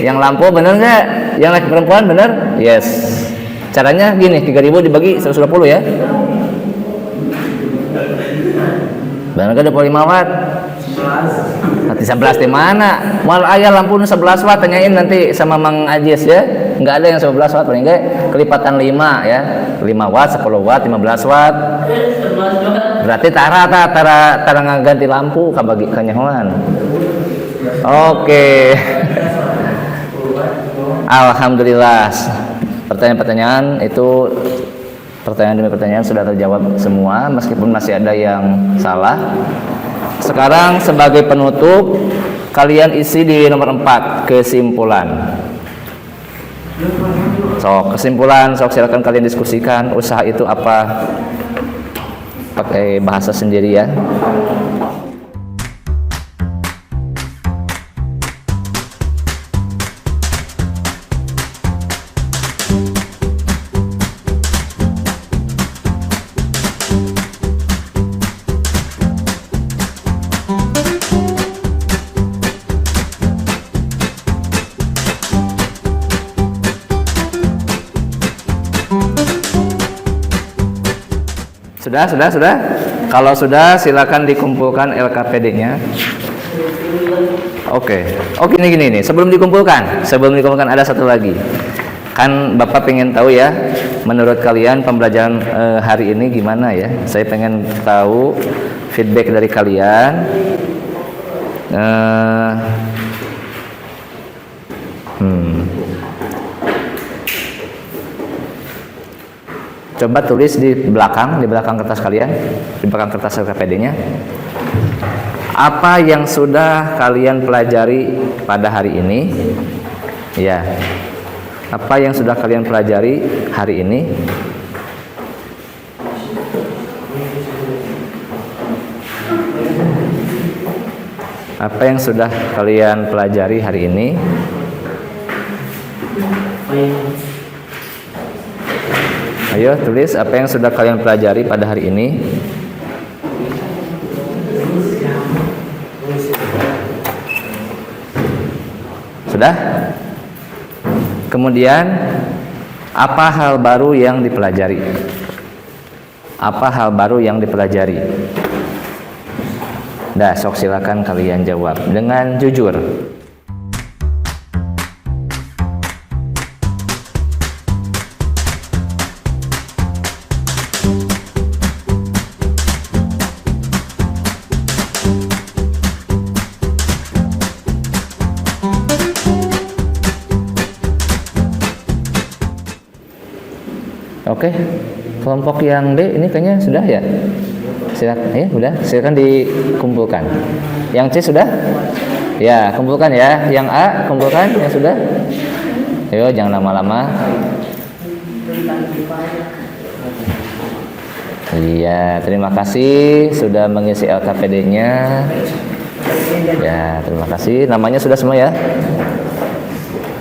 Yang lampu benar nggak? Yang laki perempuan benar? Yes. Caranya gini, 3000 dibagi 120 ya. Benar nggak 25 watt? Nanti 11 di mana? Mal ayah lampu 11 watt, tanyain nanti sama Mang Ajis ya. Nggak ada yang 11 watt, paling nggak kelipatan 5 ya. 5 watt, 10 watt, 15 watt. Berarti tara ngaganti lampu kabagi kanyahoan. Oke. Alhamdulillah. Pertanyaan-pertanyaan itu pertanyaan demi pertanyaan sudah terjawab semua meskipun masih ada yang salah. Sekarang sebagai penutup kalian isi di nomor 4 kesimpulan. Kesimpulan silakan kalian diskusikan usaha itu apa. Pakai bahasa sendiri ya. Sudah. Kalau sudah silakan dikumpulkan LKPD-nya. Oke, gini nih. Sebelum dikumpulkan ada satu lagi. Kan Bapak pengen tahu ya, menurut kalian pembelajaran hari ini gimana ya? Saya pengen tahu feedback dari kalian. Eh, Coba tulis di belakang kertas kalian, di belakang kertas LKPD-nya. Apa yang sudah kalian pelajari pada hari ini? Ya. Apa yang sudah kalian pelajari hari ini? Apa yang sudah kalian pelajari hari ini? Ayo tulis apa yang sudah kalian pelajari pada hari ini. Sudah? Kemudian apa hal baru yang dipelajari? Apa hal baru yang dipelajari? Dah, sok silakan kalian jawab dengan jujur. Oke, kelompok yang D ini kayaknya sudah ya. Silakan, ya udah, silakan dikumpulkan. Yang C sudah? Ya, kumpulkan ya. Yang A kumpulkan yang sudah. Ayo, jangan lama-lama. Iya, terima kasih sudah mengisi LKPD-nya. Ya, terima kasih. Namanya sudah semua ya.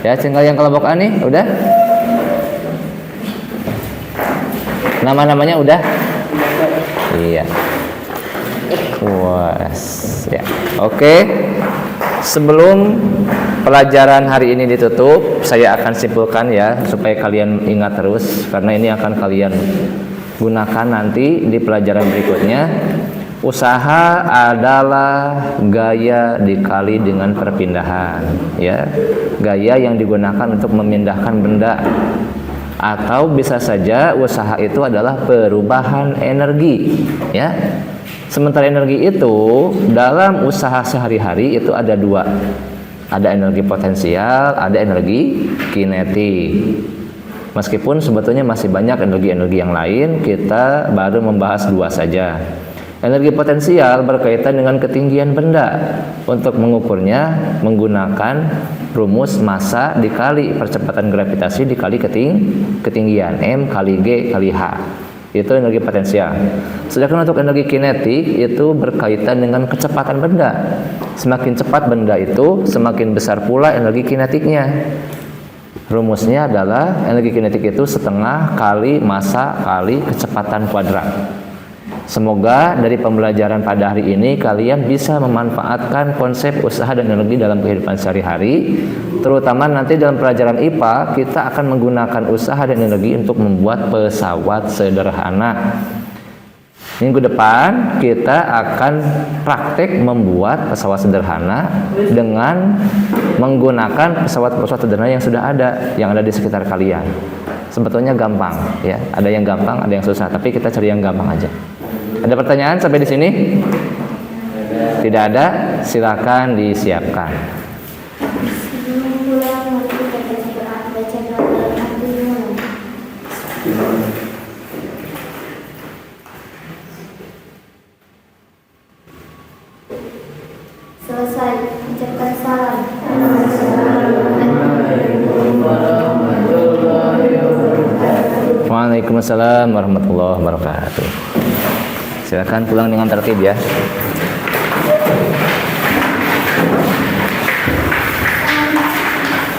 Ya, tinggal yang kelompok A nih, udah. Nama-namanya udah? Iya. Was. Ya. Oke. Sebelum pelajaran hari ini ditutup, saya akan simpulkan ya supaya kalian ingat terus karena ini akan kalian gunakan nanti di pelajaran berikutnya. Usaha adalah gaya dikali dengan perpindahan, ya. Gaya yang digunakan untuk memindahkan benda. Atau bisa saja usaha itu adalah perubahan energi, ya. Sementara energi itu dalam usaha sehari-hari itu ada dua, ada energi potensial, ada energi kinetik. Meskipun sebetulnya masih banyak energi-energi yang lain, kita baru membahas dua saja. Energi potensial berkaitan dengan ketinggian benda. Untuk mengukurnya menggunakan rumus massa dikali percepatan gravitasi dikali ketinggian M kali G kali H. Itu energi potensial. Sedangkan untuk energi kinetik itu berkaitan dengan kecepatan benda. Semakin cepat benda itu, semakin besar pula energi kinetiknya. Rumusnya adalah energi kinetik itu setengah kali massa kali kecepatan kuadrat. Semoga dari pembelajaran pada hari ini kalian bisa memanfaatkan konsep usaha dan energi dalam kehidupan sehari-hari. Terutama nanti dalam pelajaran IPA kita akan menggunakan usaha dan energi untuk membuat pesawat sederhana. Minggu depan kita akan praktek membuat pesawat sederhana dengan menggunakan pesawat-pesawat sederhana yang sudah ada, yang ada di sekitar kalian. Sebetulnya gampang, ya. Ada yang gampang, ada yang susah, tapi kita cari yang gampang aja. Ada pertanyaan sampai di sini? Tidak ada, silakan disiapkan. Selesai, ucapkan salam. Waalaikumsalam warahmatullahi wabarakatuh. Silakan pulang dengan tertib ya.